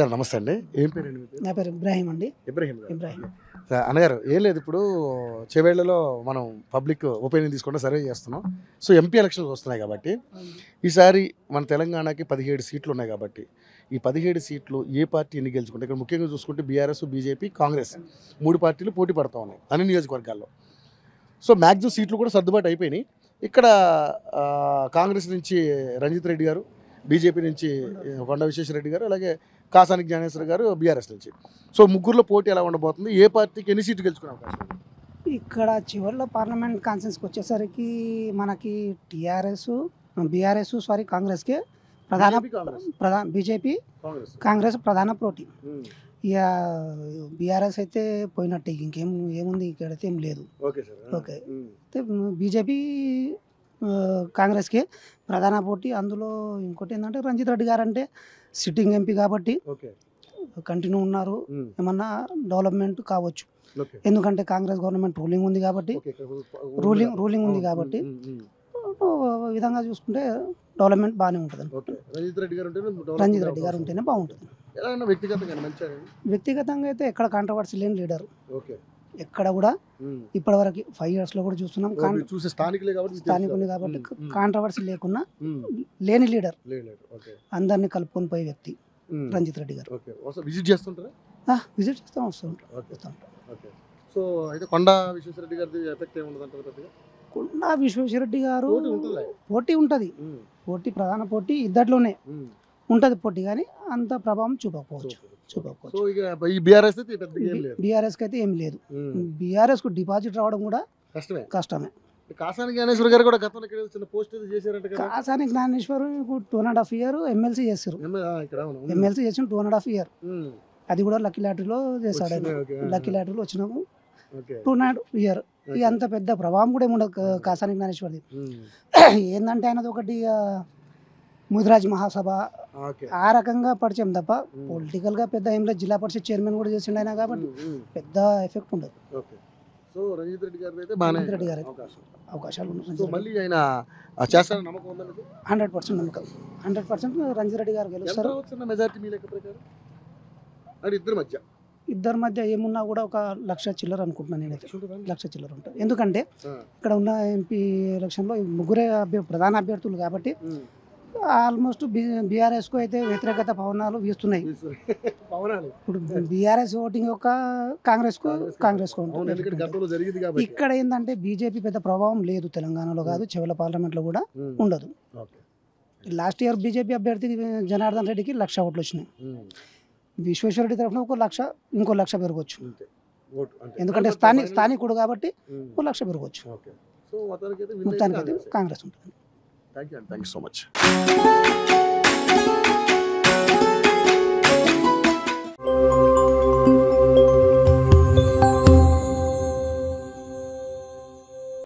Doctor గారు నమస్తే అండి. ఏం పేరండి మీ పేరు? నా పేరు ఇబ్రాహీం అండి. ఇబ్రాహీం గారు. ఇబ్రాహీం. అన్నగారు ఏం లేదు, ఇప్పుడు చేవేళ్లలో మనం పబ్లిక్ ఒపీనియన్ తీసుకుంటే సర్వే చేస్తున్నాం. సో ఎంపీ ఎలక్షన్స్ వస్తున్నాయి కాబట్టి ఈసారి మన తెలంగాణకి 17 సీట్లు ఉన్నాయి కాబట్టి ఈ 17 సీట్లు ఏ పార్టీ ఎన్ని గెలుచుకుంటే, ఇక్కడ ముఖ్యంగా చూసుకుంటే బీఆర్ఎస్, బీజేపీ, కాంగ్రెస్ 3 పార్టీలు పోటీ పడుతూ ఉన్నాయి అన్ని నియోజకవర్గాల్లో. సో మ్యాక్సిమం సీట్లు కూడా సర్దుబాటు అయిపోయినాయి. ఇక్కడ కాంగ్రెస్ నుంచి రంజిత్ రెడ్డి గారు, బీజేపీ నుంచి కొండ విశ్వేశ్వరరెడ్డి గారు, అలాగే కాసాని జ్ఞానేశ్వర్ గారు బీఆర్ఎస్ నుంచి. సో ముగ్గురులో పోటీ ఎలా ఉండబోతుంది, ఏ పార్టీకి ఎన్ని సీట్లు గెలుచుకునే అవకాశం ఉంది? ఇక్కడ చివరిలో పార్లమెంట్ కాన్ఫరెన్స్కి వచ్చేసరికి మనకి కాంగ్రెస్కే బీజేపీ కాంగ్రెస్ ప్రధాన పోటీ. ఇక బీఆర్ఎస్ అయితే పోయినట్టే, ఏముంది ఇక్కడైతే ఏం లేదు. ఓకే, బీజేపీ కాంగ్రెస్కి ప్రధాన పోటీ. అందులో ఇంకోటి ఏంటంటే రంజిత్ రెడ్డి గారు అంటే సిట్టింగ్ ఎంపీ కాబట్టి కంటిన్యూ ఉన్నారు, ఏమన్నా డెవలప్మెంట్ కావచ్చు. ఎందుకంటే కాంగ్రెస్ గవర్నమెంట్ రూలింగ్ ఉంది కాబట్టి విధంగా చూసుకుంటే డెవలప్మెంట్ బాగానే ఉంటుంది. రంజిత్ రెడ్డి గారు ఉంటేనే బాగుంటుంది. వ్యక్తిగతంగా అయితే ఎక్కడ కాంట్రవర్సీ లేని లీడర్, ఎక్కడ కూడా ఇప్పటివరకు 5 years లో కూడా చూస్తున్నాం. స్థానికులు కాబట్టి కాంట్రవర్సీ లేకున్నా లేని లీడర్, అందరినీ కలుపుకొని పోయే వ్యక్తి రంజిత్ రెడ్డి గారు. విజిట్ చేస్తాం, వస్తుంటాం. కొండా విశ్వేశ్వరరెడ్డి గారు పోటీ ఉంటుంది, ప్రధాన పోటీ ఇద్దట్లోనే ఉంటుంది పోటీ, కానీ అంత ప్రభావం చూపకపోవచ్చు. బీఆర్ఎస్ కి అయితే ఏం లేదు. బీఆర్ఎస్ కు డిపాజిట్ రావడం కూడా కష్టమే. కాసాని జ్ఞానేశ్వర్ గారు కూడా గతంలో చిన్న పోస్ట్ చేశారంట కదా. కాసాని జ్ఞానేశ్వర్ 2.5 years ఎమ్మెల్సీ చేశారు. ఎమ్మెల్సీ చేసిన 2.5 years, అది కూడా లక్కీ లాటరీలో చేశాడు. లక్కీ లాటరీలో వచ్చినాము 2.5 years. ఇక అంత పెద్ద ప్రభావం కూడా ఏముండదు కాసాని జ్ఞానేశ్వర్ది. ఏంటంటే ఆయనది ఒకటి ముదిరాజ్ మహాసభ ఆ రకంగా పరిచయం తప్ప పొలిటికల్ గా పెద్ద ఏం లేదు. జిల్లా పరిషత్ చైర్మన్ కూడా చేసిండు ఆయన కాబట్టి పెద్ద ఎఫెక్ట్ ఉండదు. రంజిత్ రెడ్డి గారు అవకాశాలు 100% నమ్మకం. 100% రంజిత్ రెడ్డి గారు గెలుస్తారు. ఇద్దరి మధ్య ఏమున్నా కూడా 1,00,000 చిల్లర అనుకుంటున్నాను నేనైతే. 1,00,000 చిల్లర ఉంటుంది. ఎందుకంటే ఇక్కడ ఉన్న ఎంపీ ఎలక్షన్లో ముగ్గురే ప్రధాన అభ్యర్థులు కాబట్టి ఆల్మోస్ట్ బీఆర్ఎస్ కు అయితే వ్యతిరేకత పవనాలు వీస్తున్నాయి. ఇప్పుడు బీఆర్ఎస్ ఓటింగ్ యొక్క కాంగ్రెస్ కు ఉంటుంది. ఇక్కడ ఏంటంటే బీజేపీ పెద్ద ప్రభావం లేదు తెలంగాణలో కాదు, చెవెల పార్లమెంట్ లో కూడా ఉండదు. లాస్ట్ ఇయర్ బీజేపీ అభ్యర్థి జనార్దన్ రెడ్డికి 1,00,000 ఓట్లు వచ్చినాయి. విశ్వేశ్వరరెడ్డి తరఫున 1,00,000, ఇంకో 1,00,000 పెరగవచ్చు. ఎందుకంటే స్థానికుడు కాబట్టి 1,00,000 పెరగవచ్చు. మొత్తానికైతే కాంగ్రెస్ ఉంటుంది. Thank you so much.